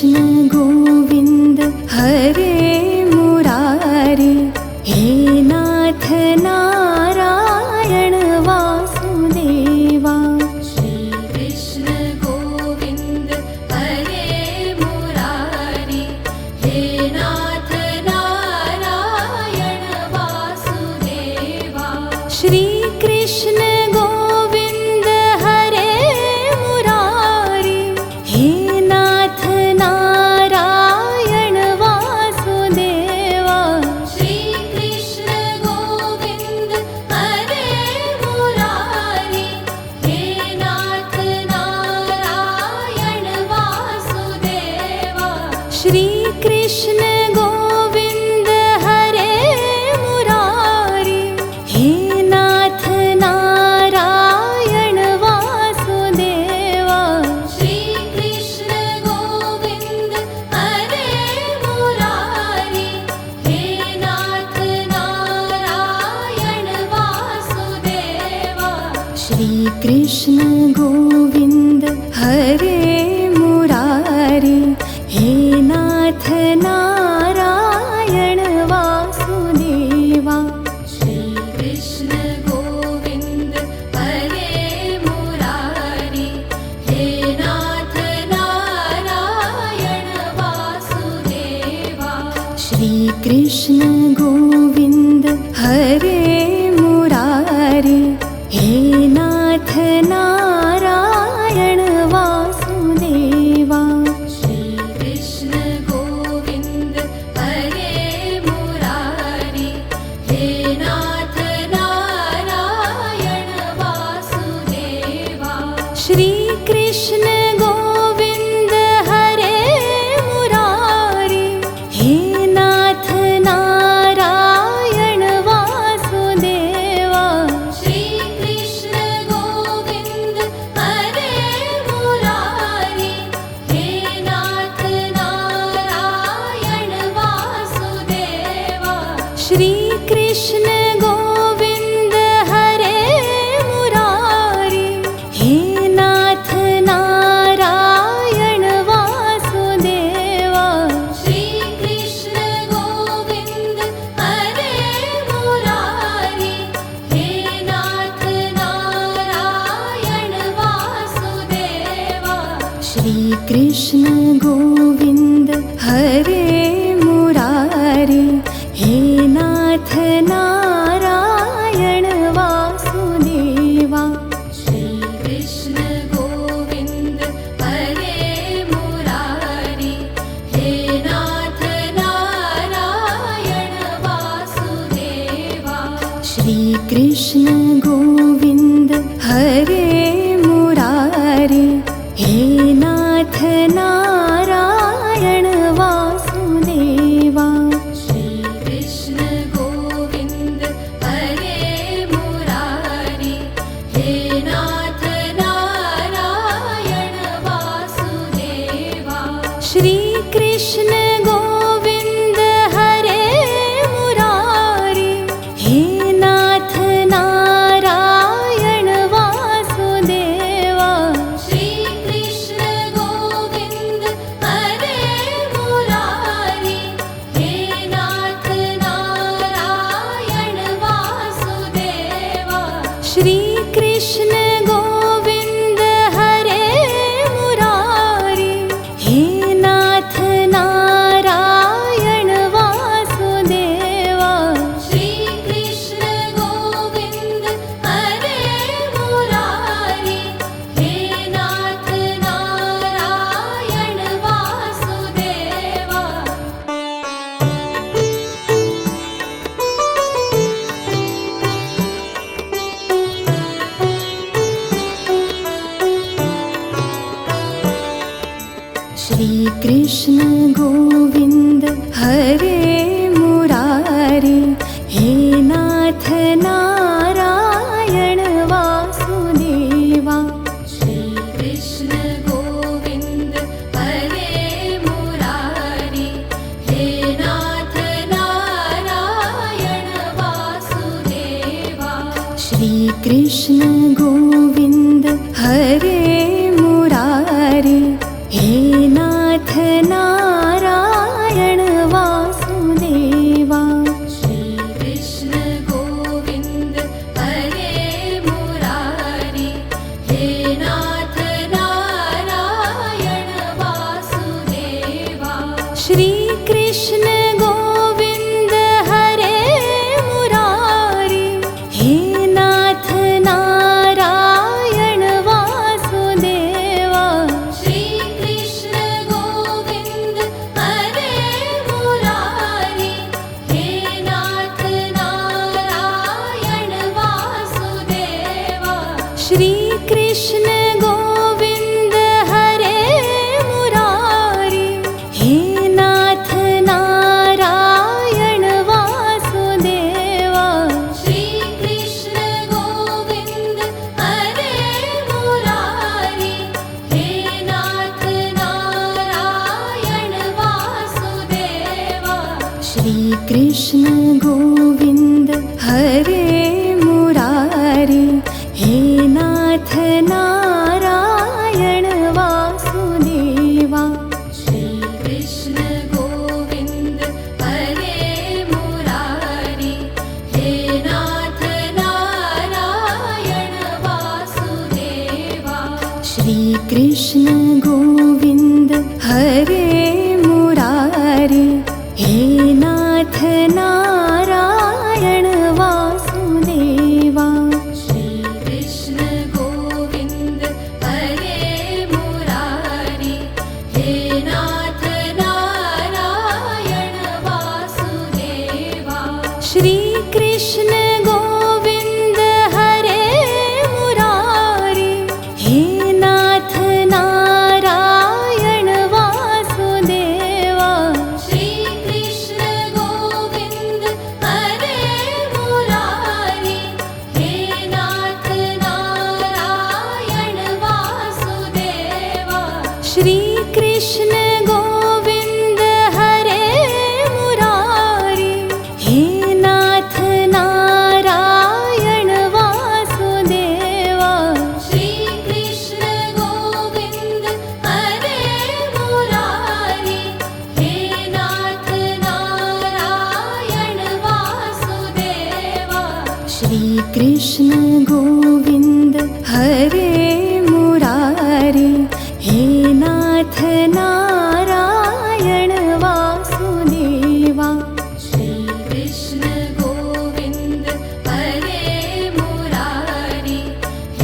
कृष्ण गोविन्द हरे मुरारी, हे नाथ नारायण वासुदेवा। श्री कृष्ण गोविन्द हरे मुरारी, हे नाथ नारायण वासुदेवा। श्री कृष्ण गोविन्द हरे मुरारी, हे नाथ नारायण वासुदेवा। श्री कृष्ण गोविन्द हरे मुरारी, हे नाथ नारायण वासुदेवा। श्री कृष्ण गोविन्द हरे मुरारी, हे नाथ नारायण वासुदेवा। श्री कृष्ण गोविन्द हरे मुरारी, हे नाथ नारायण वासुदेवा। श्री कृष्ण गोविन्द हरे मुरारी, हे नाथ नारायण वासुदेवा। श्री कृष्ण गोविन्द हरे मुरारी, हे नाथ नारायण वासुदेवा। श्री कृष्ण गोविन्द हरे मुरारी, हे नाथ नारायण वासुदेवा। श्री कृष्ण गोविन्द हरे मुरारी, हे नाथ नारायण वासुदेवा। श्री कृष्ण गोविन्द हरे मुरारी, हे नाथ नारायण वासुदेवा। श्री कृष्ण गोविन्द हरे मुरारी, हे नाथ नारायण वासुदेवा। श्री कृष्ण गोविन्द हरे मुरारी, हे नाथ नारायण वासुदेवा। श्री कृष्ण गोविन्द हरे मुरारी, हे नाथ नारायण वासुदेवा। श्री कृष्ण गोविन्द हरे मुरारी, हे नाथ नारायण वासुदेवा। श्री कृष्ण गोविन्द हरे मुरारी, हे नाथ नारायण वासुदेवा। श्री कृष्ण गोविन्द हरे मुरारी, हे नाथ नारायण वासुदेवा। श्री कृष्ण गोविन्द हरे मुरारी, हे नाथ नारायण वासुदेवा। श्री कृष्ण गोविन्द हरे मुरारी, हे नाथ नारायण वासुदेवा। श्री कृष्ण गोविन्द हरे मुरारी, हे नाथ नारायण वासुदेवा। श्री कृष्ण गोविन्द हरे मुरारी, हे नाथ नारायण वासुदेवा। श्री कृष्ण गोविन्द हरे मुरारी, हे नाथ नारायण वासुदेवा। श्री कृष्ण गोविन्द हरे मुरारी, हे नाथ नारायण वासुदेवा। श्री कृष्ण गोविन्द हरे मुरारी, हे नाथ नारायण वासुदेवा। श्री कृष्ण गोविन्द हरे मुरारी, हे नाथ नारायण वासुदेवा। श्री कृष्ण गोविंद हरे मुरारी, हे नाथ नारायण वासुदेवा। श्री कृष्ण गोविंद हरे मुरारी, हे नाथ नारायण वासुदेवा। श्री कृष्ण गोविंद हरे मुरारी, हे नाथ नारायण वासुदेवा। श्री कृष्ण गोविंद हरे मुरारी, हे नाथ नारायण वासुदेवा। श्री कृष्ण गोविंद हरे मुरारी, हे नाथ नारायण वासुदेवा। श्री कृष्ण गोविंद हरे मुरारी, हे नाथ नारायण वासुदेवा। श्री कृष्ण गोविंद हरे मुरारी, हे नाथ नारायण वासुदेवा। श्री कृष्ण गोविंद हरे मुरारी, हे नाथ नारायण वासुदेवा। श्री कृष्ण गोविंद हरे मुरारी, हे नाथ नारायण वासुदेवा। श्री कृष्ण गोविंद हरे मुरारी, हे नाथ नारायण वासुदेवा। श्री कृष्ण गोविंद हरे मुरारी, हे नाथ नारायण वासुदेवा। श्री कृष्ण गोविंद हरे मुरारी, हे नाथ नारायण वासुदेवा। श्री कृष्ण गोविंद हरे मुरारी, हे नाथ नारायण वासुदेवा। श्री कृष्ण गोविंद हरे मुरारी, हे नाथ नारायण वासुदेवा। श्री कृष्ण गोविंद हरे मुरारी,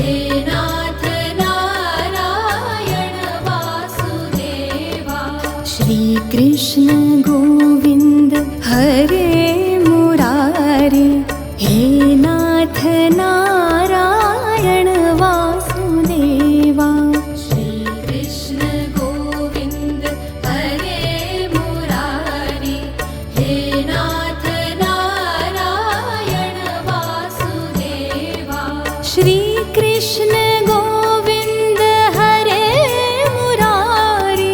हे नाथ नारायण वासुदेवा। श्री कृष्ण गोविंद हरे मुरारी, हे नाथ नारायण वासुदेवा। श्री कृष्ण गोविंद हरे मुरारी, हे नाथ नारायण वासुदेवा। श्री कृष्ण गोविंद हरे मुरारी,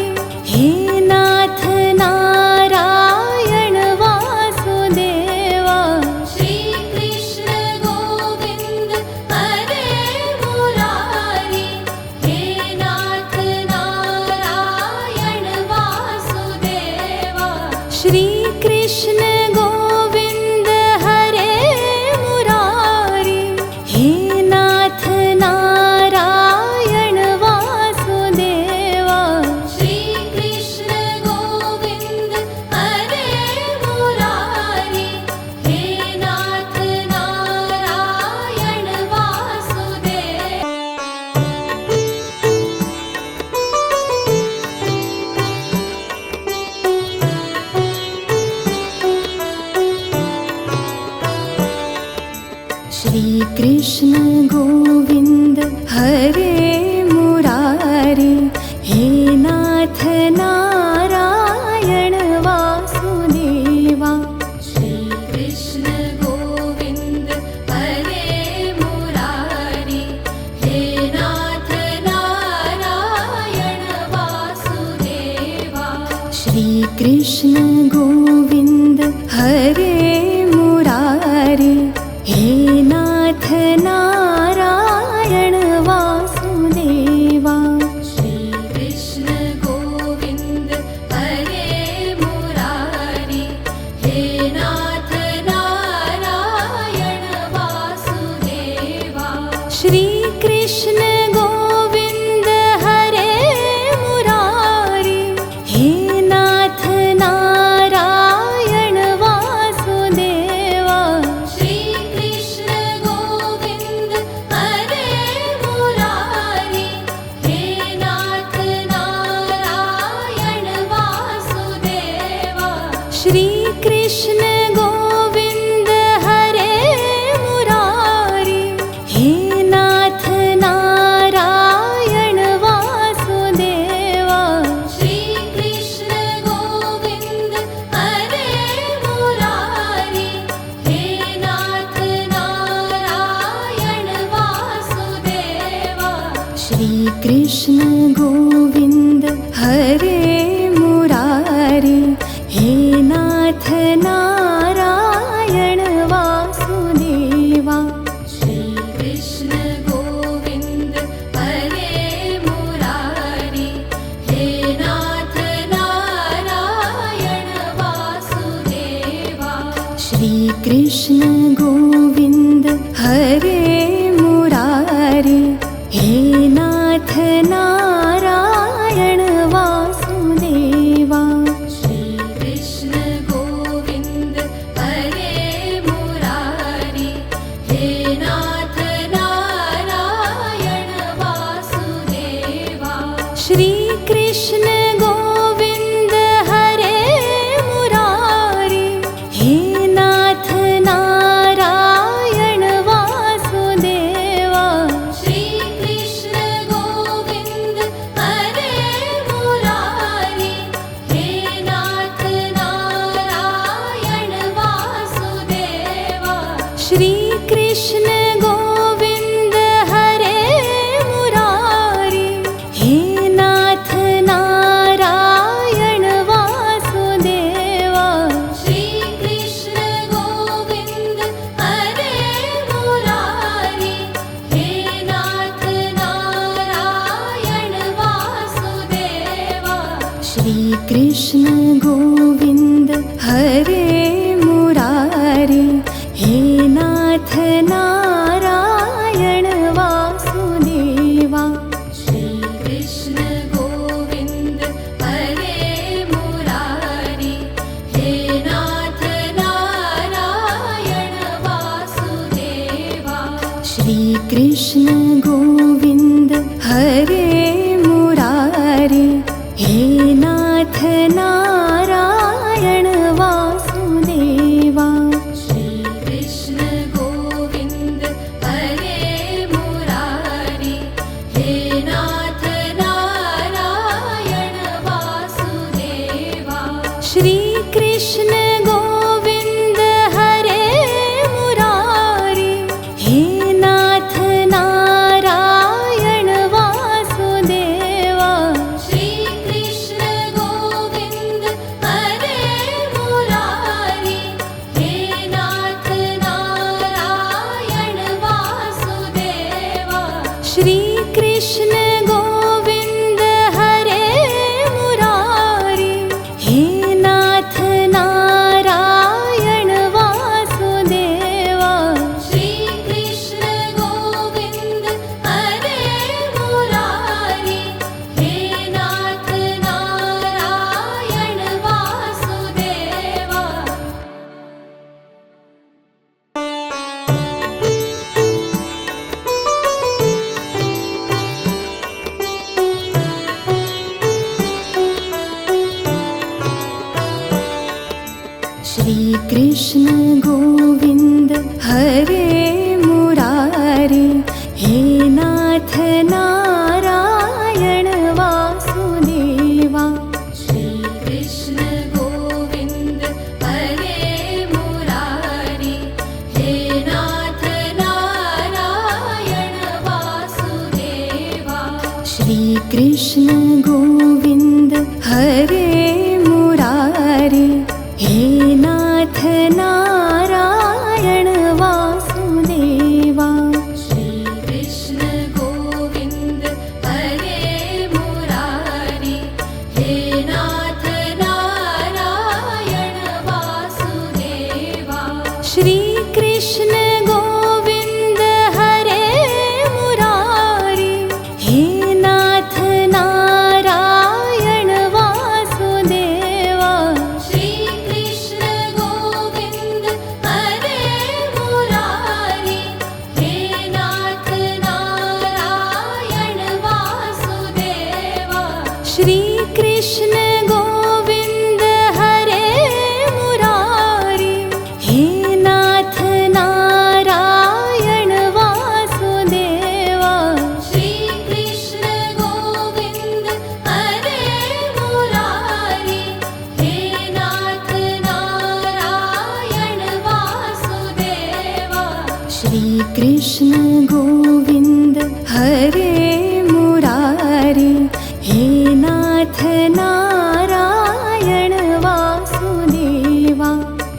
हे नाथ नारायण वासुदेवा। श्री कृष्ण गोविंद हरे मुरारी, हे नाथ नारायण वासुदेवा। श्री कृष्ण गोविंद हरे मुरारी, हे नाथ श्री कृष्ण गोविंद हरे मुरारी, हे नाथ नारायण वासुदेवा। श्री कृष्ण गोविंद हरे मुरारी, हे नाथ नारायण वासुदेवा। श्री कृष्ण गोविंद हरे मुरारी, हे नाथ नारायण वासुदेवा। श्री कृष्ण गोविंद हरे मुरारी, हे नाथ नारायण वासुदेवा। श्री कृष्ण गोविंद हरे मुरारी, हे नाथ नारायण वासुदेवा। श्री कृष्ण गोविंद हरे मुरारी, हे नाथ नारायण वासुदेवा। श्री कृष्ण गोविंद हरे मुरारी, हे नाथ नारायण वासुदेवा। श्री कृष्ण गोविंद हरे मुरारी, हे नाथ नारायण वासुदेवा। श्री कृष्ण गोविंद हरे मुरारी, हे नाथ नारायण वासुदेवा। श्री कृष्ण गोविंद हरे मुरारी, हे नाथ नारायण वासुदेवा। श्री कृष्ण गोविंद हरे मुरारी, हे नाथ नारायण वासुदेवा। श्री कृष्ण गोविंद हरे मुरारी, हे नाथ नारायण वासुदेवा। श्री कृष्ण गोविंद हरे मुरारी, हे नाथ नारायण वासुदेवा। श्री कृष्ण गोविंद हरे मुरारी, हे नाथ नारायण वासुदेवा। श्री कृष्ण गोविंद हरे मुरारी, हे नाथ नारायण वासुदेवा। श्री कृष्ण गोविंद हरे मुरारी, हे नाथ नारायण वासुदेवा। श्री कृष्ण गोविंद हरे मुरारी, हे नाथ नारायण वासुदेवा। श्री कृष्ण गोविंद हरे मुरारी, हे नाथ नारायण वासुदेवा। श्री कृष्ण गोविंद हरे मुरारी, हे नाथ नारायण वासुदेवा। श्री कृष्ण गोविंद हरे मुरारी, हे नाथ नारायण वासुदेवा। श्री कृष्ण गोविंद हरे मुरारी, हे नाथ नारायण वासुदेवा। श्री कृष्ण गोविंद हरे मुरारी, हे नाथ नारायण वासुदेवा। श्री कृष्ण गोविंद हरे मुरारी, हे नाथ नारायण वासुदेवा। श्री कृष्ण गोविंद हरे मुरारी, हे नाथ नारायण वासुदेवा। श्री कृष्ण गोविंद हरे हरे मुरारी, हे नाथ नारायण वासुदेवा।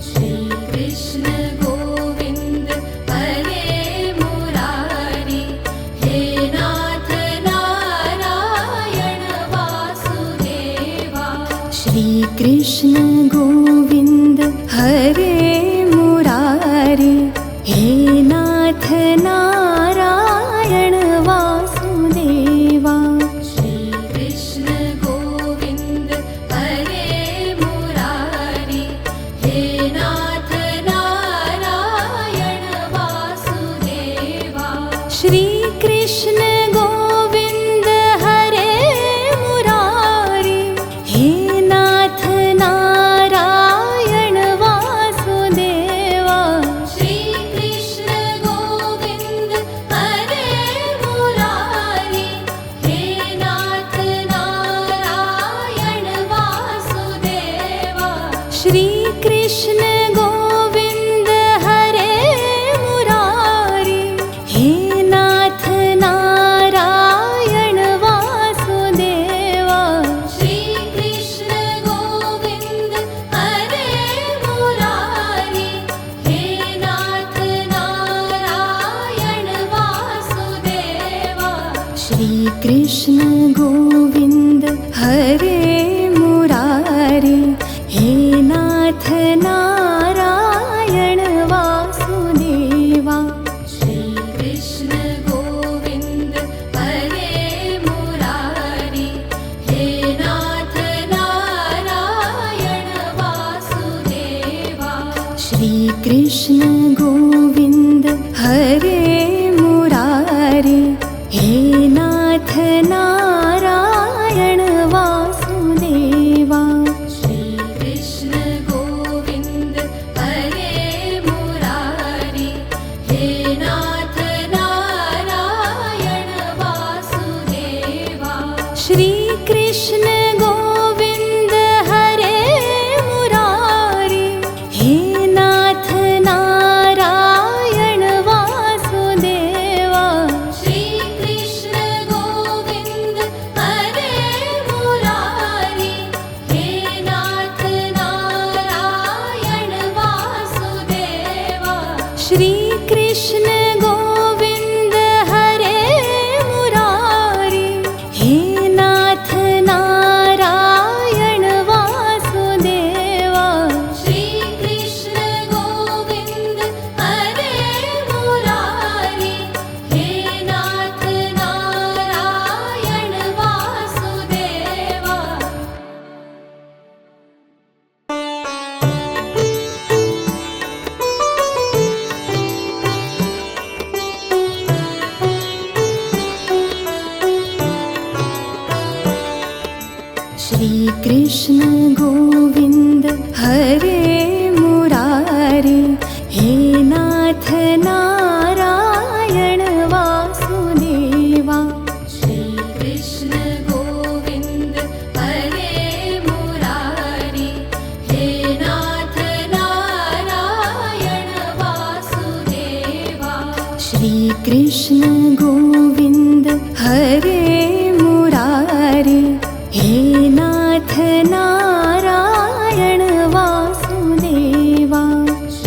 श्री कृष्ण गोविंद हरे मुरारी, हे नाथ नारायण वासुदेवा। श्री कृष्ण गोविंद हरे मुरारी, हे नाथ नारायण वासुदेवा। श्री कृष्ण गोविंद हरे मुरारी, हे नाथ नारायण वासुदेवा। श्री कृष्ण गोविंद हरे मुरारी, हे नाथ नारायण वासुदेवा। श्री कृष्ण गोविंद हरे मुरारी, हे नाथ नारायण वासुदेवा। श्री कृष्ण गोविंद हरे मुरारी, हे नाथ नारायण वासुदेवा। श्री कृष्ण गोविंद हरे मुरारी, हे नाथ नारायण वासुदेवा। श्री कृष्ण गोविंद हरे मुरारी, हे नाथ नारायण वासुदेवा। श्री कृष्ण गोविंद हरे मुरारी, हे नाथ नारायण वासुदेवा। श्री कृष्ण गोविंद हरे मुरारी, हे नाथ नारायण वासुदेवा। श्री कृष्ण गोविंद हरे मुरारी, हे नाथ नारायण वासुदेवा। श्री कृष्ण गोविंद हरे मुरारी, हे नाथ नारायण वासुदेवा। श्री कृष्ण गोविंद हरे मुरारी, हे नाथ नारायण वासुदेवा। श्री कृष्ण गोविंद हरे मुरारी, हे नाथ नारायण वासुदेवा। श्री कृष्ण गोविंद हरे मुरारी, हे नाथ नारायण वासुदेवा। श्री कृष्ण गोविंद हरे मुरारी, हे नाथ नारायण वासुदेवा। श्री कृष्ण गोविंद हरे मुरारी, हे नाथ नारायण वासुदेवा। श्री कृष्ण गोविंद हरे मुरारी, हे नाथ नारायण वासुदेवा।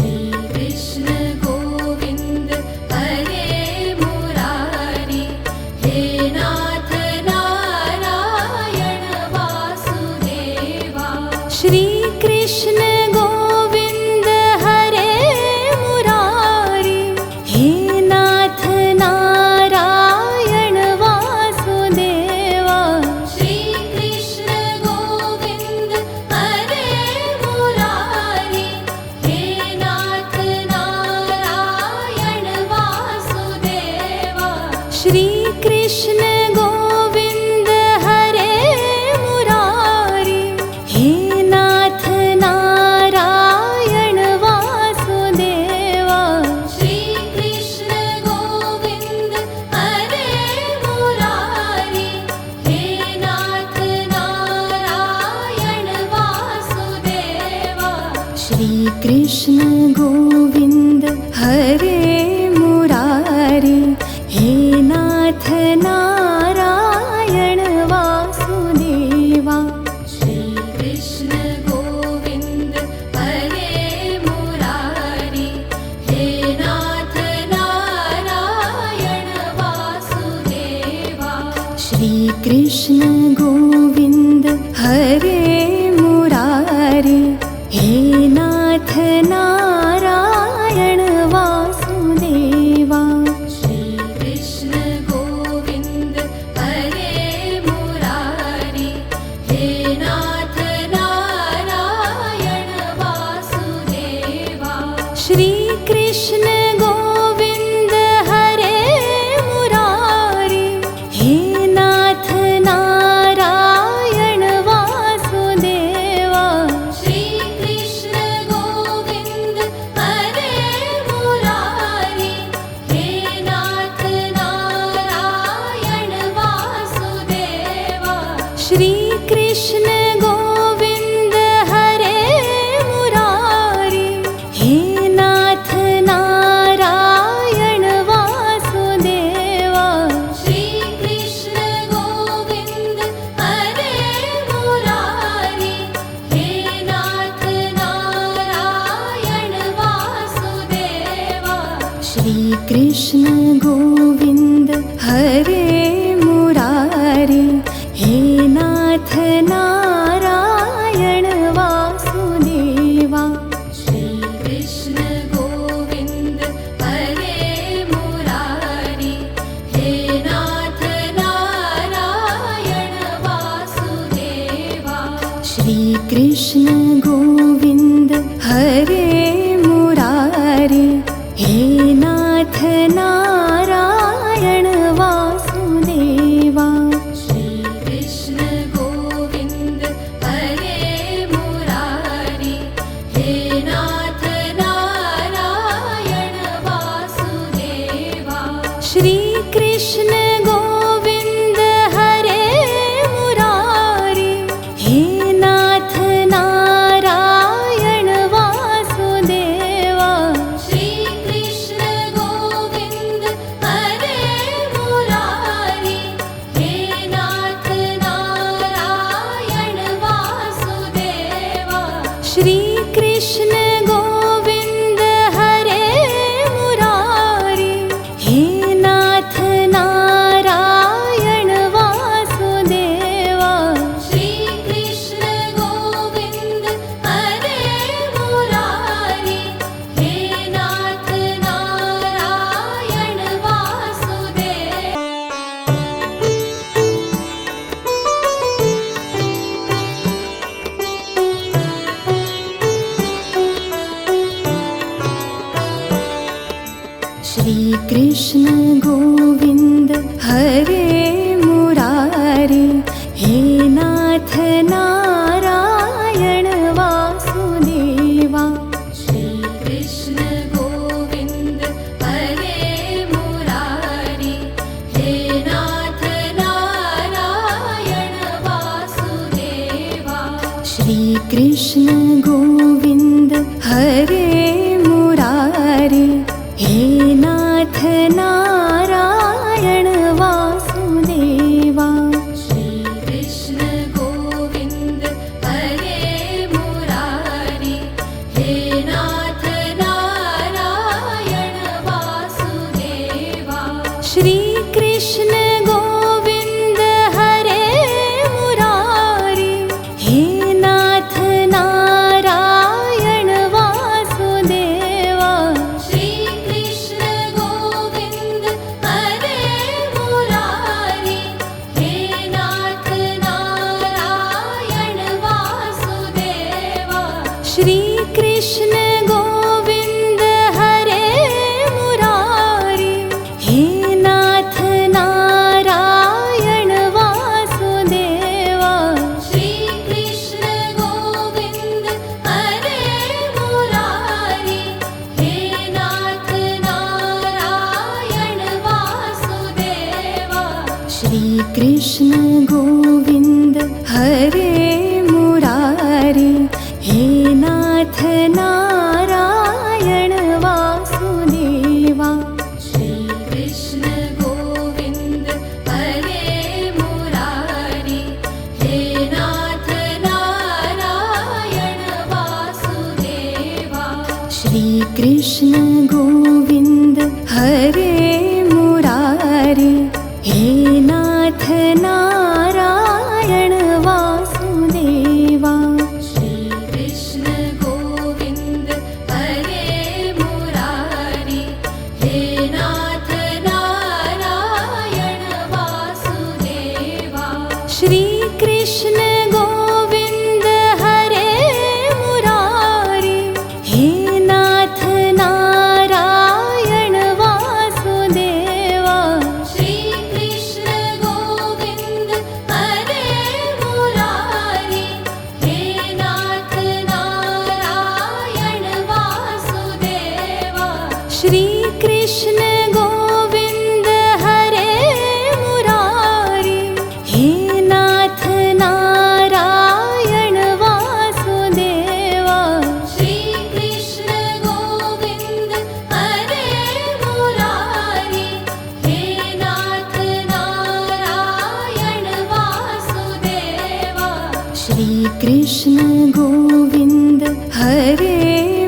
श्री कृष्ण गोविंद हरे मुरारी, हे नाथ नारायण वासुदेवा। श्री कृष्ण गोविंद हरे मुरारी, हे नाथ नारायण वासुदेवा। श्री कृष्ण गोविंद हरे मुरारी, हे नाथ नारायण वासुदेवा। श्री कृष्ण गोविंद हरे मुरारी, हे नाथ नारायण वासुदेवा। श्री कृष्ण गोविंद हरे मुरारी, हे नाथ नारायण वासुदेवा। श्री कृष्ण गोविंद हरे मुरारी, हे नाथ नाथ नारायण वासुदेवा। श्री कृष्ण गोविंद हरे मुरारी, हे नाथ नारायण वासुदेवा। श्री कृष्ण गोविंद हरे मुरारी, हे नाथ नारायण वासुदेवा। श्री कृष्ण गोविंद हरे मुरारी, हे नाथ नारायण वासुदेवा। श्री कृष्ण गोविंद हरे मुरारी, हे नाथ नारायण वासुदेवा। श्री कृष्ण गोविंद हरे मुरारी, हे नाथ नारायण वासुदेवा। श्री कृष्ण गोविंद हरे मुरारी, हे नाथ नारायण वासुदेवा। श्री कृष्ण गोविंद हरे मुरारी, हे नाथ नारायण वासुदेवा। श्री कृष्ण गोविंद हरे मुरारी, हे नाथ नारायण वासुदेवा। श्री कृष्ण गोविंद हरे मुरारी, हे नाथ नारायण वासुदेवा। श्री कृष्ण गोविंद हरे मुरारी, हे नाथ नारायण वासुदेवा। श्री कृष्ण गोविंद हरे मुरारी, हे नाथ नारायण वासुदेवा। श्री कृष्ण गोविंद हरे मुरारी, हे नाथ नारायण वासुदेवा। श्री कृष्ण गोविंद हरे मुरारी, हे नाथ नारायण वासुदेवा। श्री कृष्ण गोविंद हरे मुरारी, हे नाथ नारायण वासुदेवा। श्री कृष्ण गोविंद हरे मुरारी, हे नाथ नारायण वासुदेवा। श्री कृष्ण गोविंद हरे मुरारी, हे नाथ नारायण वासुदेवा। श्री कृष्ण गोविंद हरे मुरारी, हे नाथ नारायण वासुदेवा। श्री कृष्ण गोविंद हरे मुरारी, हे नाथ नारायण वासुदेवा। श्री कृष्ण गोविंद हरे मुरारी, हे नाथ नारायण वासुदेवा। श्री कृष्ण गोविंद हरे मुरारी, हे नाथ नारायण वासुदेवा। श्री कृष्ण गोविंद हरे मुरारी, हे नाथ नारायण वासुदेवा। श्री कृष्ण गोविंद हरे मुरारी, हे नाथ नारायण वासुदेवा। श्री कृष्ण गोविंद हरे मुरारी, हे नाथ नारायण वासुदेवा। श्री कृष्ण गोविंद हरे मुरारी, हे नाथ नारायण वासुदेवा। श्री कृष्ण गोविंद हे नाथ नारायण वासुदेवा। श्री कृष्ण गोविंद हरे मुरारी, हे नाथ नारायण वासुदेवा। श्री कृष्ण गोविंद हरे मुरारी, हे नाथ नारायण वासुदेवा। श्री कृष्ण गोविंद हरे मुरारी, हे नाथ नारायण वासुदेवा। श्री कृष्ण गोविंद हरे मुरारी, हे नाथ नारायण वासुदेवा। श्री कृष्ण गोविंद हरे मुरारी, हे नाथ नारायण वासुदेवा। श्री कृष्ण गोविंद हरे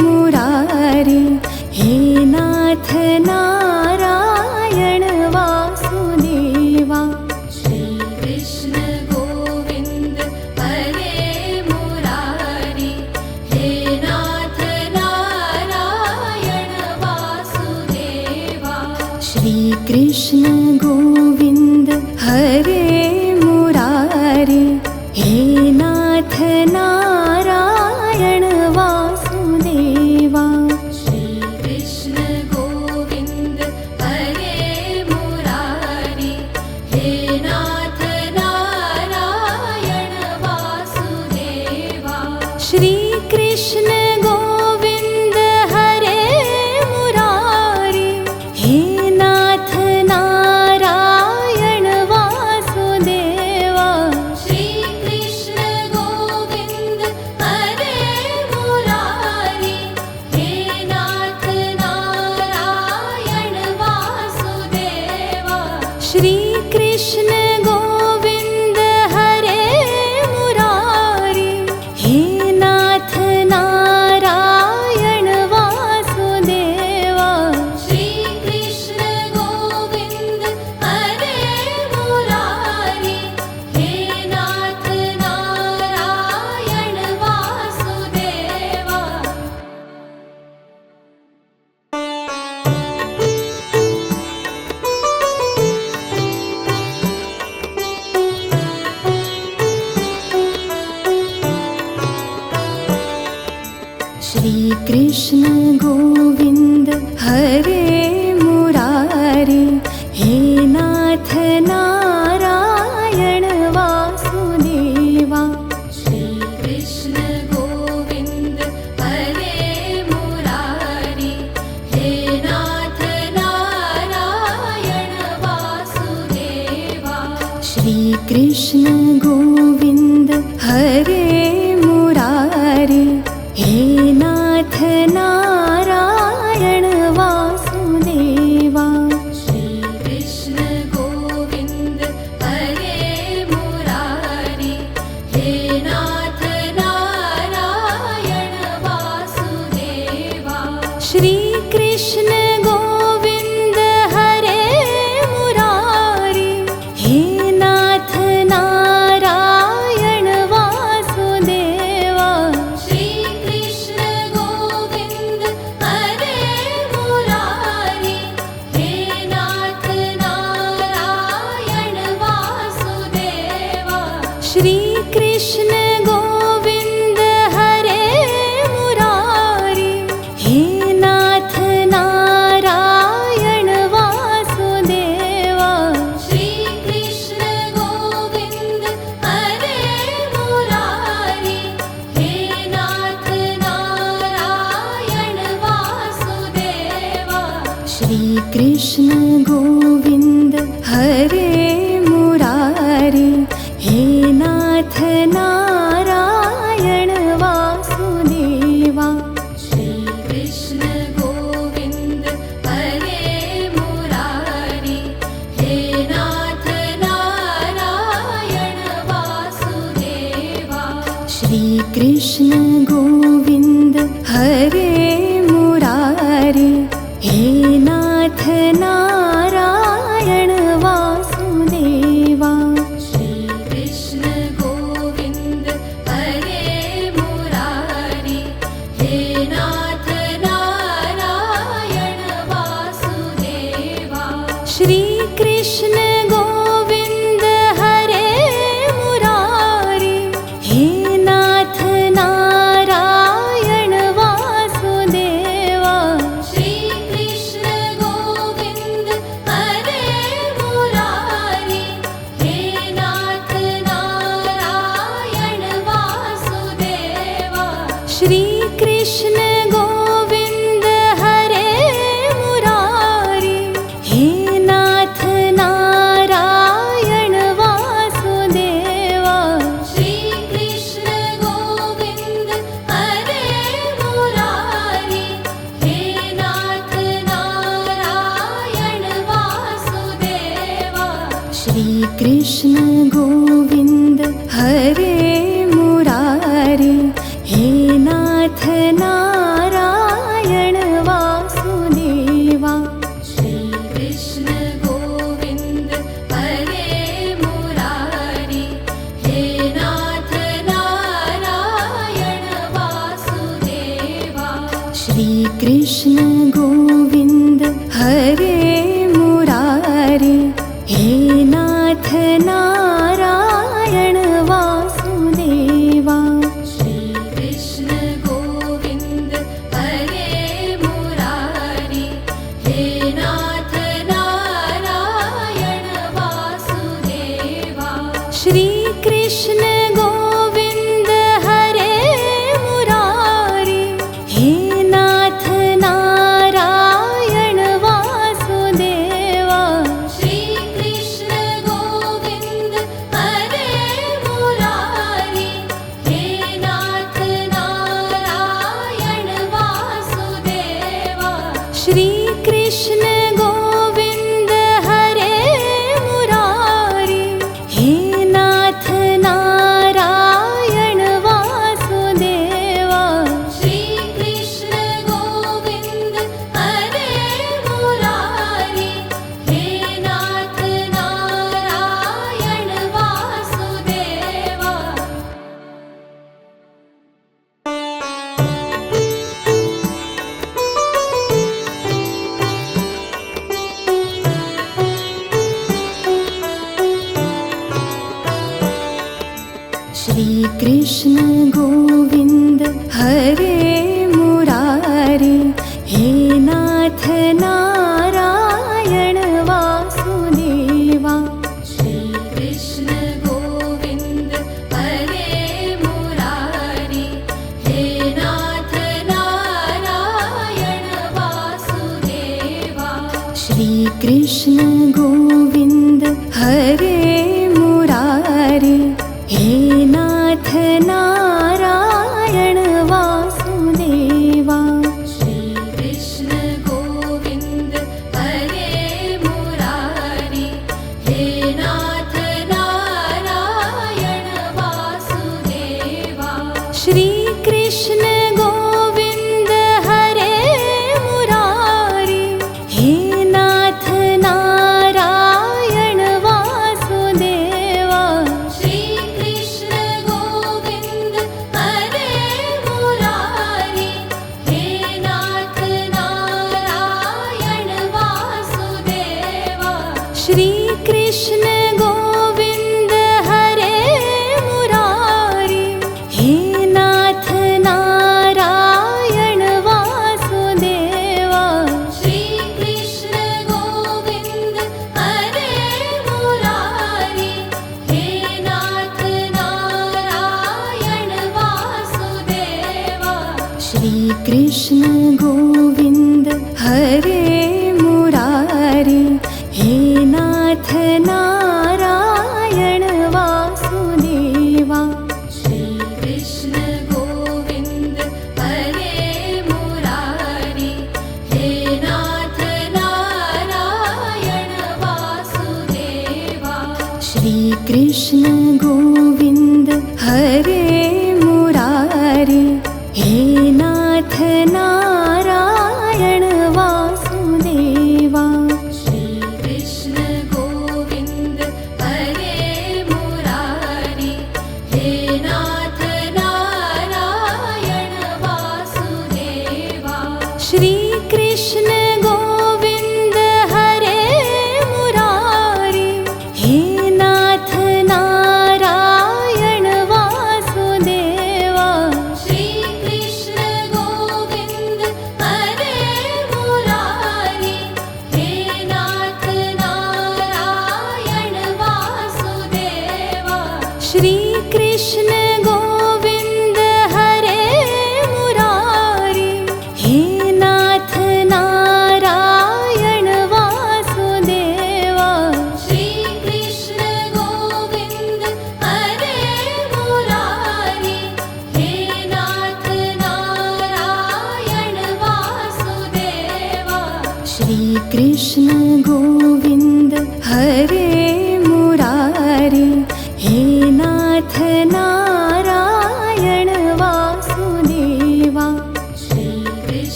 मुरारी, हे नाथ नारायण वासुदेवा। श्री कृष्ण गोविंद हरे मुरारी, हे नाथ नारायण वासुदेवा। श्री कृष्ण गोविंद हरे मुरारी, हे नाथ नारायण वासुदेवा। श्री कृष्ण गोविंद हरे मुरारी, हे नाथ नारायण वासुदेवा। श्री कृष्ण गोविंद हरे मुरारी, हे नाथ नारायण वासुदेवा। श्री कृष्ण गोविंद हरे मुरारी, हे नाथ नारायण वासुदेवा। श्री कृष्ण गोविंद हरे मुरारी, हे नाथ नारायण वासुदेवा। श्री कृष्ण गोविंद हरे मुरारी, हे नाथ नारायण वासुदेवा। श्री कृष्ण गोविंद हरे मुरारी, हे नाथ नारायण वासुदेवा। श्री कृष्ण गोविंद हरे मुरारी, हे नाथ नारायण वासुदेवा। श्री कृष्ण गोविंद हरे मुरारी, हे नाथ नारायण वासुदेवा। श्री कृष्ण गोविंद हरे मुरारी, हे नाथ नारायण वासुदेवा। श्री कृष्ण गोविंद हरे मुरारी, हे नाथ नारायण वासुदेवा। श्री कृष्ण गोविंद हरे मुरारी, हे नाथ नारायण वासुदेवा। श्री कृष्ण गोविंद हरे मुरारी, हे नाथ नारायण वासुदेवा। श्री कृष्ण गोविंद हरे मुरारी, हे नाथ नारायण वासुदेवा। श्री कृष्ण गोविंद हरे मुरारी, हे नाथ नारायण वासुदेवा। श्री कृष्ण गोविंद हरे मुरारी, हे नाथ नारायण वासुदेवा। श्री कृष्ण गोविंद हरे मुरारी, हे नाथ नारायण वासुदेवा। श्री कृष्ण गोविंद हरे मुरारी, हे नाथ नारायण वासुदेवा। श्री कृष्ण गोविंद हरे मुरारी, हे नाथ नारायण वासुदेवा। श्री कृष्ण गोविंद हरे मुरारी, हे नाथ नारायण वासुदेवा। श्री कृष्ण गोविंद हरे मुरारी, हे नाथ नारायण वासुदेवा। श्री कृष्ण गोविंद हरे मुरारी, हे नाथ नारायण वासुदेवा। श्री कृष्ण गोविंद हरे मुरारी, हे नाथ नारायण वासुदेवा। श्री कृष्ण गोविंद हरे मुरारी, हे नाथ नारायण वासुदेवा। श्री कृष्ण गोविंद हरे मुरारी, हे नाथ नारायण वासुदेवा। श्री कृष्ण गोविंद हरे मुरारी, हे नाथ नारायण वासुदेवा। श्री कृष्ण गोविंद हरे मुरारी, हे नाथ नारायण वासुदेवा। श्री कृष्ण गोविंद हरे मुरारी, हे नाथ नारायण वासुदेवा। श्री कृष्ण गोविंद हरे मुरारी, हे नाथ नारायण वासुदेवा। श्री कृष्ण गोविंद हरे मुरारी, हे नाथ नारायण वासुदेवा। श्री कृष्ण गोविंद हरे मुरारी, हे नाथ नारायण वासुदेवा। श्री कृष्ण गोविंद हरे मुरारी, हे नाथ नारायण वासुदेवा। श्री कृष्ण गोविंद हरे मुरारी, हे नाथ नारायण वासुदेवा। श्री कृष्ण गोविंद हरे मुरारी, हे नाथ नारायण वासुदेवा। श्री कृष्ण गोविंद हरे मुरारी, हे नाथ नारायण वासुदेवा। श्री कृष्ण गोविंद हरे मुरारी, हे नाथ नारायण वासुदेवा। श्री कृष्ण गोविंद हरे मुरारी, हे नाथ नारायण वासुदेवा। श्री कृष्ण गोविंद हरे मुरारी, हे नाथ नारायण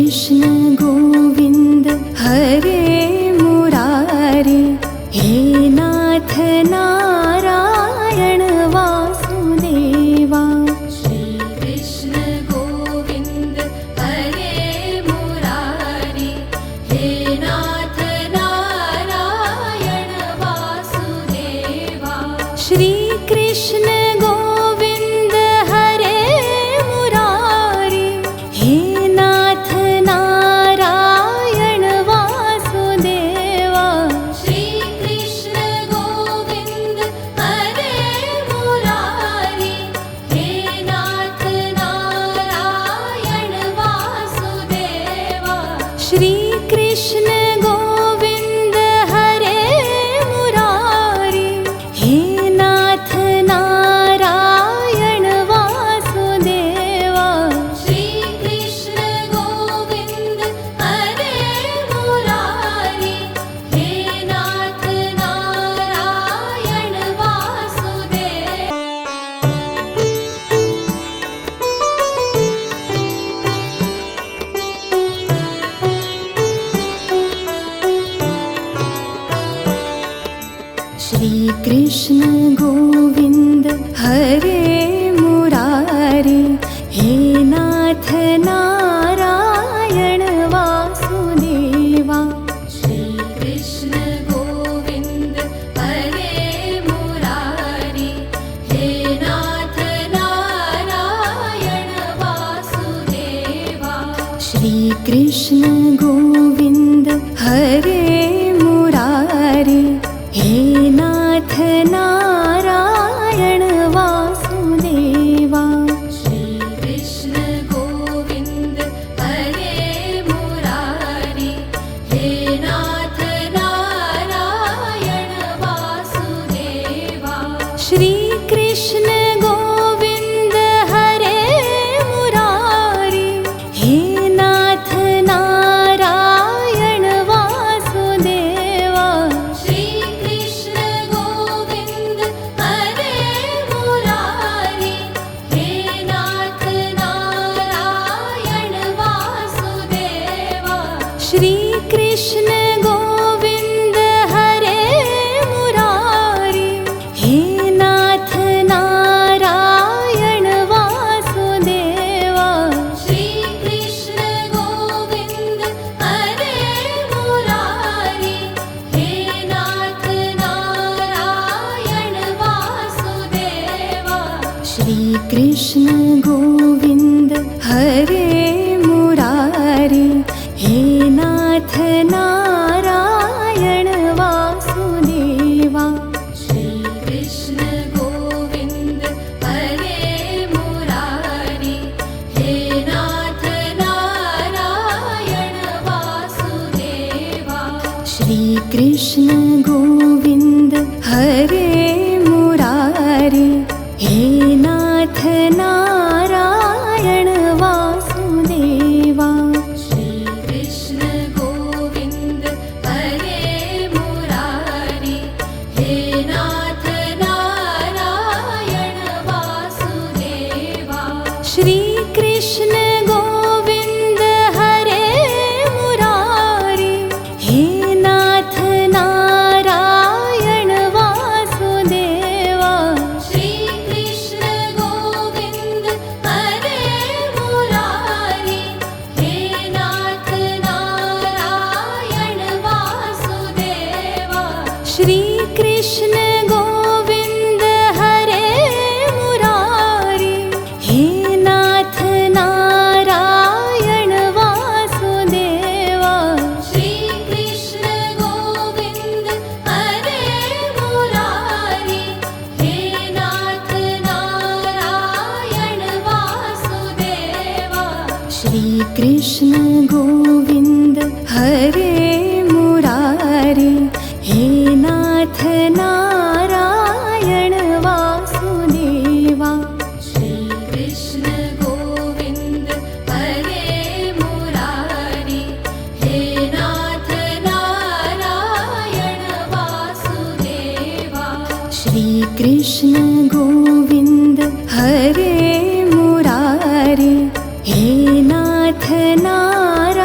कृष्ण गोविन्द हरे मुरारे हे नाथ नारायण वासुदेवा श्रीकृष्ण गोविन्द हरे मुरारी हे नाथ नारायण वासुदेवा श्रीकृष्ण गोविन्द हरे मुरारे हे नाथ नारायण वासुदेवा श्रीकृष्ण गोविन्द हरे मुरारी हे नाथ नारायण वासुदेवा श्रीकृष्ण गोविन्द हरे मुरारे हे नाथ नारायण वासुदेवा श्रीकृष्ण गोविन्द हरे मुरारी हे नाथ नारायण वासुदेवा श्रीकृष्ण गोविन्द हरे मुरारे हे नाथ नारायण वासुदेवा श्रीकृष्ण गोविन्द हरे मुरारी हे नाथ नारायण वासुदेवा श्रीकृष्ण गोविन्द हरे मुरारे हे नाथ नारायण वासुदेवा श्रीकृष्ण गोविन्द हरे मुरारी हे नाथ नारायण वासुदेवा श्रीकृष्ण गोविन्द हरे मुरारे हे नाथ नारायण वासुदेवा श्रीकृष्ण गोविन्द हरे मुरारी हे नाथ नारायण वासुदेवा श्रीकृष्ण गोविन्द हरे मुरारे हे नाथ नारायण वासुदेवा श्रीकृष्ण गोविन्द हरे मुरारी हे नाथ नारायण वासुदेवा श्रीकृष्ण गोविन्द हरे मुरारे हे नाथ नारायण वासुदेवा श्रीकृष्ण गोविन्द हरे मुरारी हे नाथ नारायण वासुदेवा श्रीकृष्ण गोविन्द हरे मुरारे हे नाथ नारायण वासुदेवा श्रीकृष्ण गोविन्द हरे मुरारी हे नाथ नारायण वासुदेवा श्रीकृष्ण गोविन्द हरे मुरारे हे नाथ नारायण वासुदेवा श्रीकृष्ण गोविन्द हरे मुरारी हे नाथ नारायण वासुदेवा श्रीकृष्ण गोविन्द हरे मुरारे हे नाथ नारायण वासुदेवा श्रीकृष्ण गोविन्द हरे मुरारी हे नाथ नारायण वासुदेवा श्रीकृष्ण गोविन्द हरे मुरारे हे नाथ नारायण वासुदेवा श्रीकृष्ण गोविन्द हरे मुरारी हे नाथ नारायण वासुदेवा श्रीकृष्ण गोविन्द हरे मुरारे हे नाथ नारायण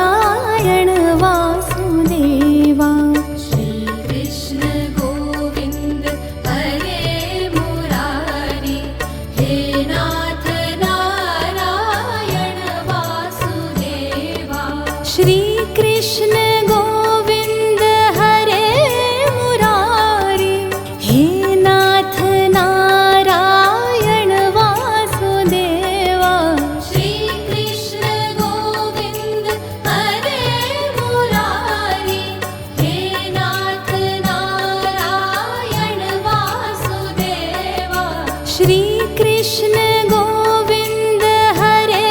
कृष्ण गोविन्द हरे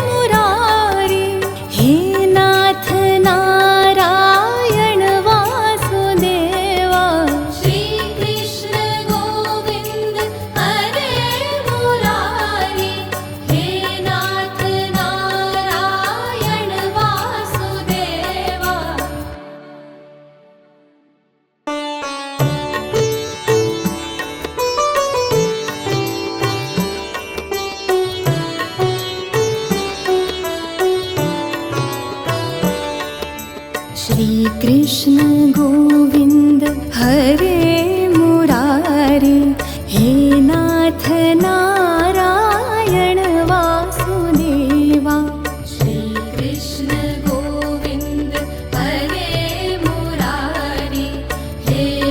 मुरारी हे नाथ नारायण वासुदेवा श्री कृष्ण गोविन्द हरे मुरारी हे नाथ नारायण वासुदेवा श्री कृष्ण गोविन्द हरे मुरारी हे नाथ नारायण वासुदेवा श्री कृष्ण गोविन्द हरे मुरारी हे नाथ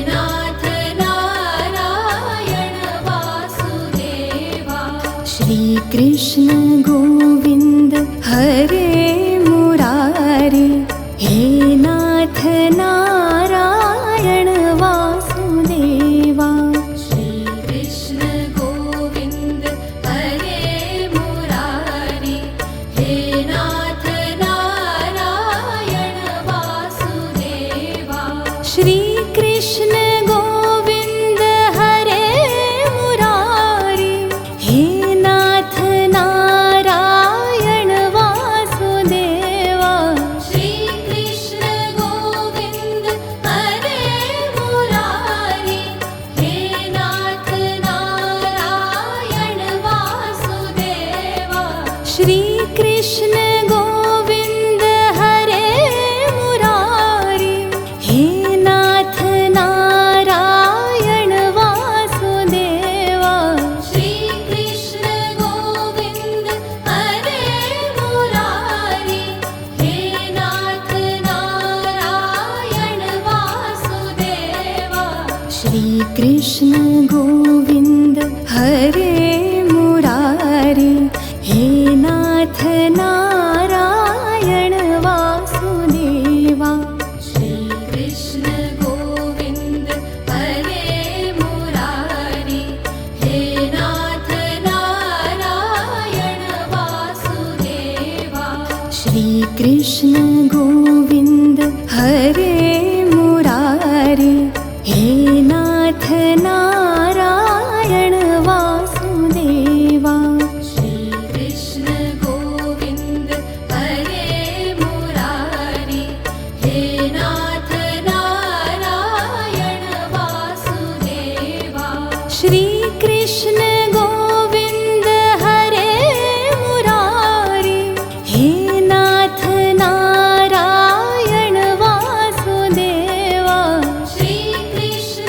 नारायण वासुदेवा श्री कृष्ण गोविन्द हरे मुरारी हे नाथ नारायण वासुदेवा श्री कृष्ण गोविन्द हरे मुरारी हे नाथ नारायण वासुदेवा श्री कृष्ण गोविन्द हरे मुरारी हे नाथ नारायण वासुदेवा श्री कृष्ण गोविन्द हरे मुरारी हे नाथ नारायण वासुदेवा श्री कृष्ण गोविन्द हरे मुरारी हे नाथ नारायण वासुदेवा श्री कृष्ण गोविन्द हरे मुरारी हे नाथ नारायण वासुदेवा श्री कृष्ण गोविन्द हरे मुरारी हे नाथ नारायण वासुदेवा श्री कृष्ण गोविन्द हरे मुरारी हे नाथ नारायण वासुदेवा श्री कृष्ण गोविन्द हरे मुरारी हे नाथ नारायण वासुदेवा श्री कृष्ण गोविन्द हरे मुरारी हे नाथ नारायण वासुदेवा श्री कृष्ण गोविन्द हरे मुरारी हे नाथ नारायण वासुदेवा श्री कृष्ण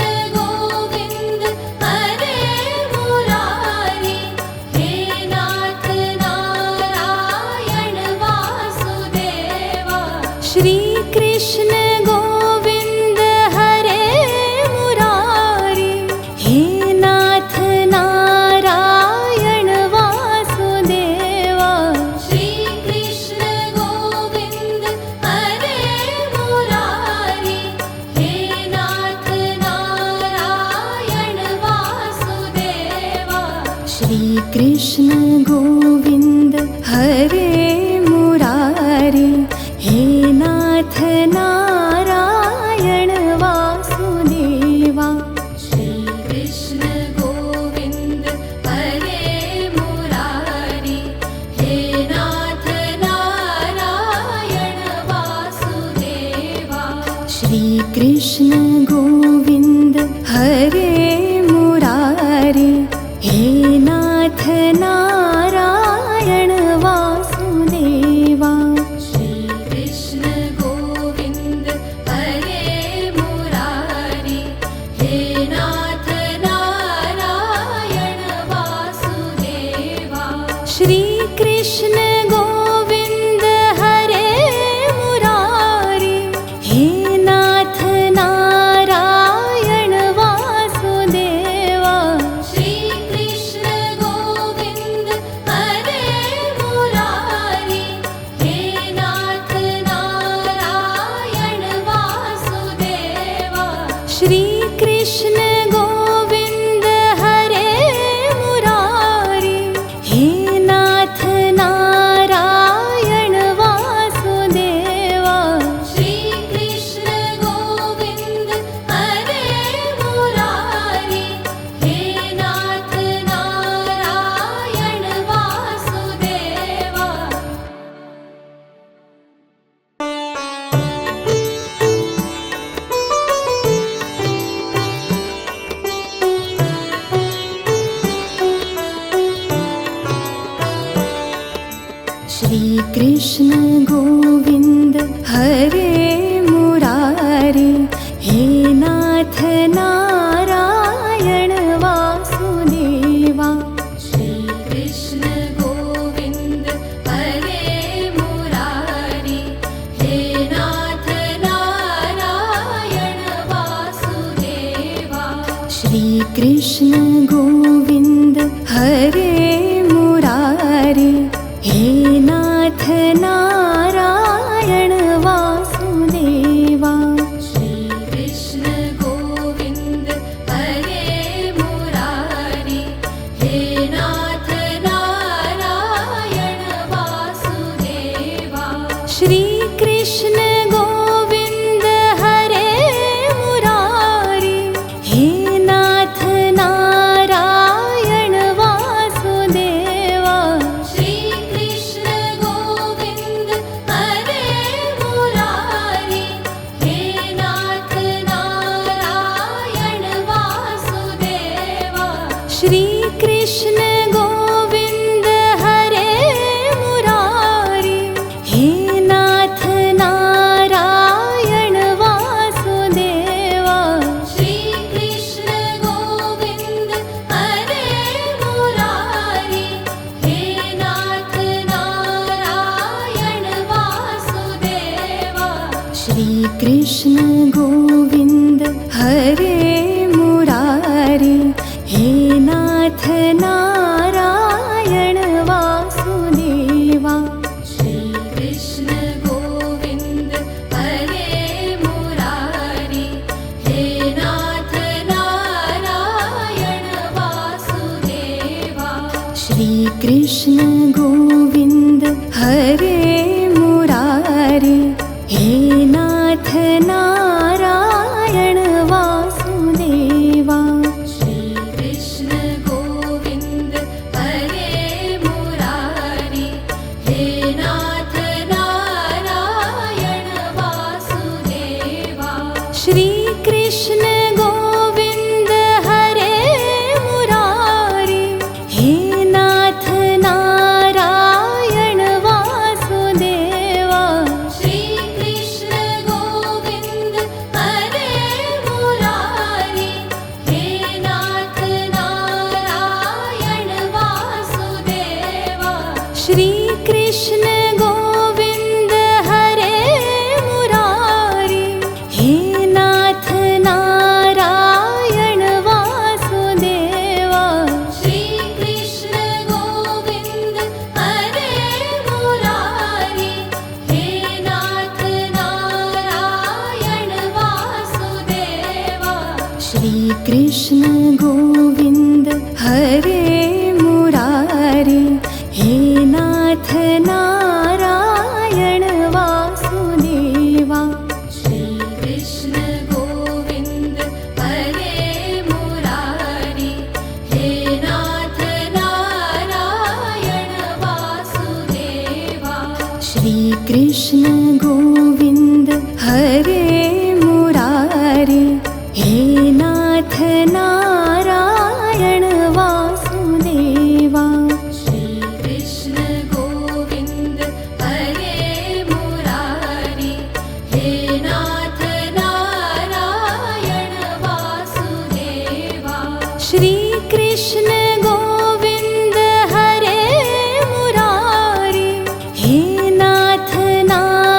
गोविन्द हरे मुरारी हे नाथ नारायण वासुदेवा श्री कृष्ण गोविन्द हरे मुरारी हे नाथ नारायण वासुदेवा श्री कृष्ण गोविन्द हरे मुरारी हे नाथ नारायण वासुदेवा श्री कृष्ण गोविन्द हरे मुरारी हे नाथ नारायण वासुदेवा श्री कृष्ण गोविन्द हरे मुरारी हे नाथ नारायण वासुदेवा श्री कृष्ण गोविन्द हरे मुरारी हे नाथ नारायण वासुदेवा कृष्ण गोविन्द हरे मुरारी हे नाथ नारायण वासुदेवा श्रीकृष्ण गोविन्द हरे मुरारी हे नाथ नारायण वासुदेवा श्रीकृष्ण गोविन्द हरे मुरारी हे नाथ नारायण वासुदेवा श्रीकृष्ण गोविन्द हरे मुरारी हे नाथ नारायण वासुदेवा श्रीकृष्ण गोविन्द हरे मुरारी हे नाथ नारायण वासुदेवा श्रीकृष्ण गोविन्द हरे मुरारी हे नाथ नारायण वासुदेवा श्रीकृष्ण गोविन्द हरे मुरारी हे नाथ नारायण वासुदेवा श्रीकृष्ण गोविन्द हरे मुरारी हे नाथ नारायण वासुदेवा श्रीकृष्ण गोविन्द हरे मुरारी हे नाथ नारायण वासुदेवा श्रीकृष्ण गोविन्द हरे मुरारी हे नाथ नारायण वासुदेवा श्रीकृष्ण गोविन्द हरे मुरारी हे नाथ नारायण वासुदेवा श्रीकृष्ण गोविन्द हरे मुरारी हे नाथ नारायण वासुदेवा श्रीकृष्ण गोविन्द हरे मुरारी हे नाथ नारायण वासुदेवा श्रीकृष्ण गोविन्द हरे मुरारी हे नाथ नारायण वासुदेवा श्रीकृष्ण गोविन्द हरे मुरारी हे नाथ नारायण वासुदेवा श्रीकृष्ण गोविन्द हरे मुरारी हे नाथ नारायण वासुदेवा श्रीकृष्ण गोविन्द हरे मुरारी हे नाथ नारायण वासुदेवा श्रीकृष्ण गोविन्द हरे मुरारी हे नाथ नारायण वासुदेवा श्रीकृष्ण गोविन्द हरे मुरारी हे नाथ नारायण वासुदेवा श्रीकृष्ण गोविन्द हरे मुरारी हे नाथ नारायण वासुदेवा श्रीकृष्ण गोविन्द हरे मुरारी हे नाथ नारायण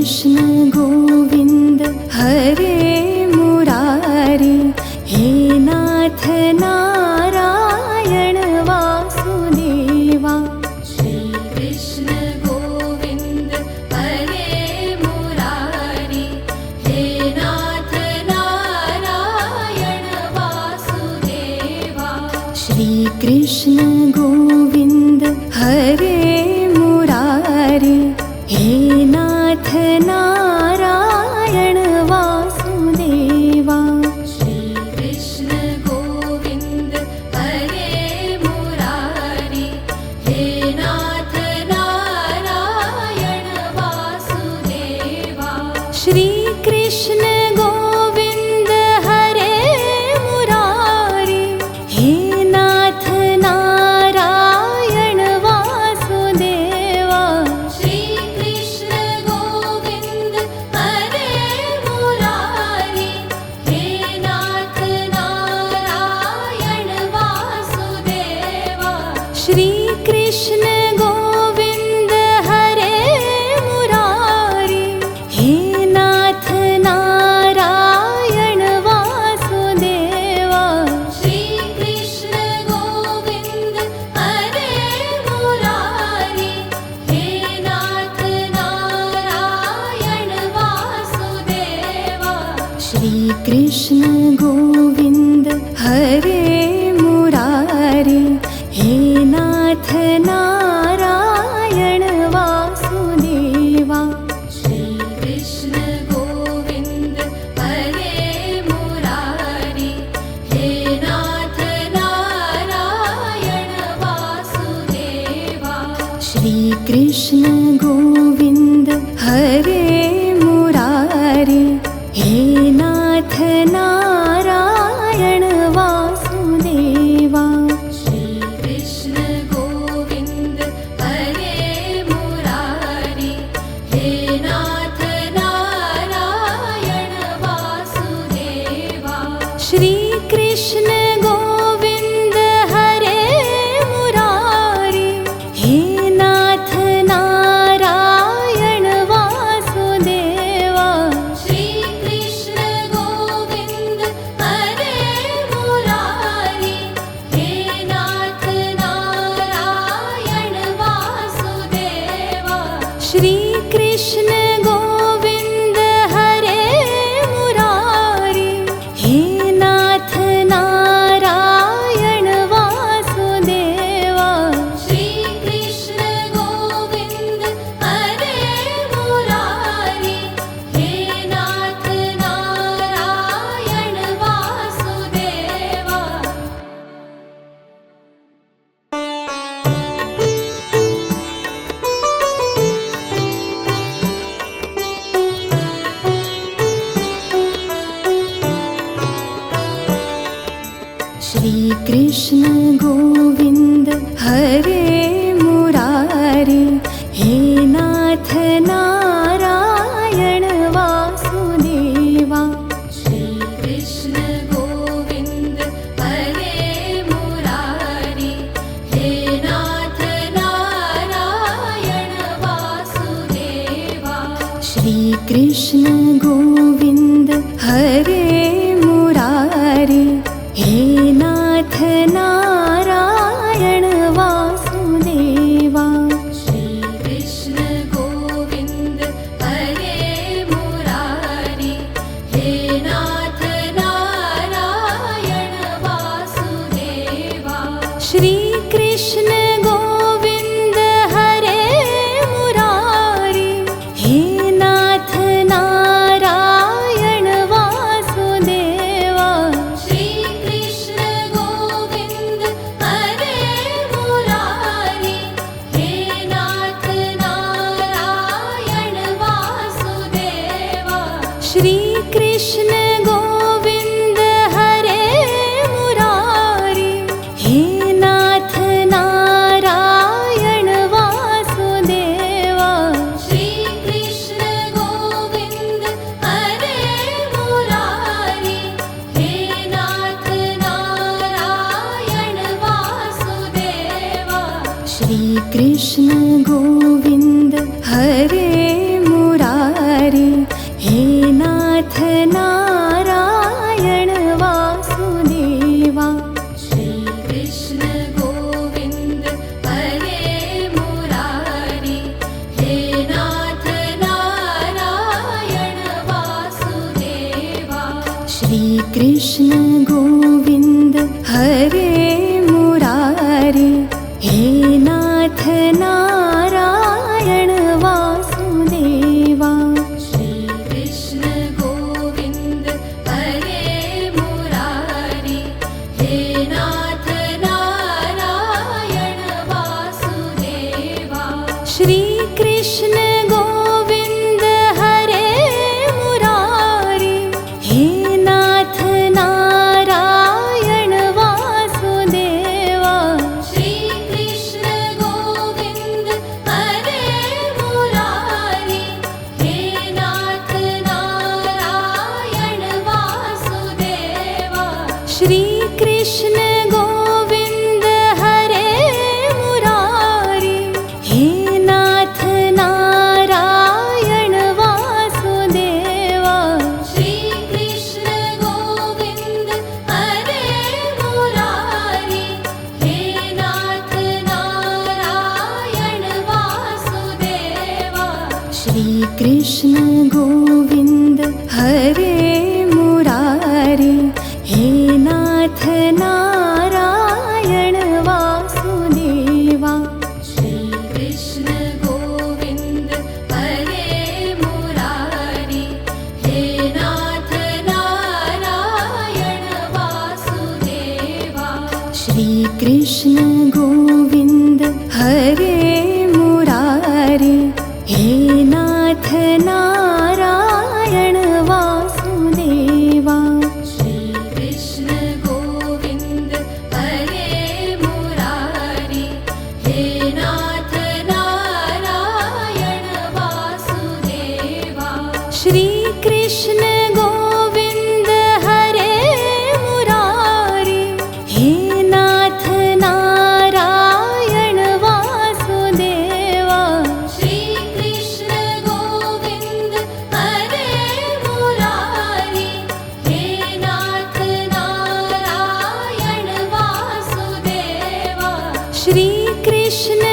कृष्ण गोविन्द हरे मुरारी हे नाथ नारायण वासुदेवा श्रीकृष्ण गोविन्द हरे मुरारी हे नाथ नारायण वासुदेवा श्रीकृष्ण गोविन्द हरे मुरारी हे नाथ नारायण वासुदेवा श्रीकृष्ण गोविन्द हरे मुरारी हे नाथ नारायण वासुदेवा श्रीकृष्ण गोविन्द हरे मुरारी हे नाथ नारायण वासुदेवा श्रीकृष्ण गोविन्द हरे मुरारी हे नाथ नारायण वासुदेवा श्रीकृष्ण गोविन्द हरे मुरारी हे नाथ नारायण वासुदेवा श्रीकृष्ण गोविन्द हरे मुरारी हे नाथ नारायण वासुदेवा श्रीकृष्ण गोविन्द हरे मुरारी हे नाथ नारायण वासुदेवा श्रीकृष्ण गोविन्द हरे मुरारी हे नाथ नारायण वासुदेवा श्रीकृष्ण गोविन्द हरे मुरारी हे नाथ नारायण वासुदेवा श्रीकृष्ण गोविन्द हरे मुरारी हे नाथ नारायण वासुदेवा श्रीकृष्ण गोविन्द हरे मुरारी हे नाथ नारायण वासुदेवा श्रीकृष्ण गोविन्द हरे मुरारी हे नाथ नारायण वासुदेवा श्रीकृष्ण गोविन्द हरे मुरारी हे नाथ नारायण वासुदेवा श्रीकृष्ण गोविन्द हरे मुरारी हे नाथ नारायण वासुदेवा श्रीकृष्ण गोविन्द हरे मुरारी हे नाथ नारायण वासुदेवा श्रीकृष्ण गोविन्द हरे मुरारी हे नाथ नारायण वासुदेवा श्रीकृष्ण गोविन्द हरे मुरारी हे नाथ नारायण वासुदेवा श्रीकृष्ण गोविन्द हरे मुरारी हे नाथ नारायण वासुदेवा श्रीकृष्ण गोविन्द हरे मुरारी हे नाथ नारायण वासुदेवा श्रीकृष्ण गोविन्द हरे मुरारी हे नाथ नारायण वासुदेवा श्रीकृष्ण गोविन्द हरे मुरारी हे नाथ नारायण वासुदेवा श्रीकृष्ण गोविन्द हरे मुरारी हे नाथ नारायण वासुदेवा श्रीकृष्ण गोविन्द हरे मुरारी श्री कृष्ण गोविंद हरे मुरारी, हे नाथ नारायण वासुदेवा। श्री कृष्ण गोविंद हरे मुरारी, हे नाथ नारायण वासुदेवा। श्री कृष्ण गोविंद हरे मुरारी, हे नाथ नारायण वासुदेवा। श्री कृष्ण गोविंद हरे मुरारी, हे नाथ नारायण वासुदेवा। श्री कृष्ण गोविंद हरे मुरारी, हे नाथ नारायण वासुदेवा। श्री कृष्ण गोविंद हरे मुरारी, हे नाथ नारायण वासुदेवा। श्री कृष्ण गोविंद हरे मुरारी, हे नाथ नारायण वासुदेवा। श्री कृष्ण गोविंद हरे मुरारी, हे नाथ नारायण वासुदेवा। श्री कृष्ण गोविंद हरे मुरारी, हे नाथ नारायण वासुदेवा। श्री कृष्ण गोविंद हरे मुरारी, हे नाथ नारायण वासुदेवा। श्री कृष्ण गोविंद हरे मुरारी, हे नाथ नारायण वासुदेवा। श्री कृष्ण गोविंद हरे मुरारी, हे नाथ नारायण वासुदेवा। श्री कृष्ण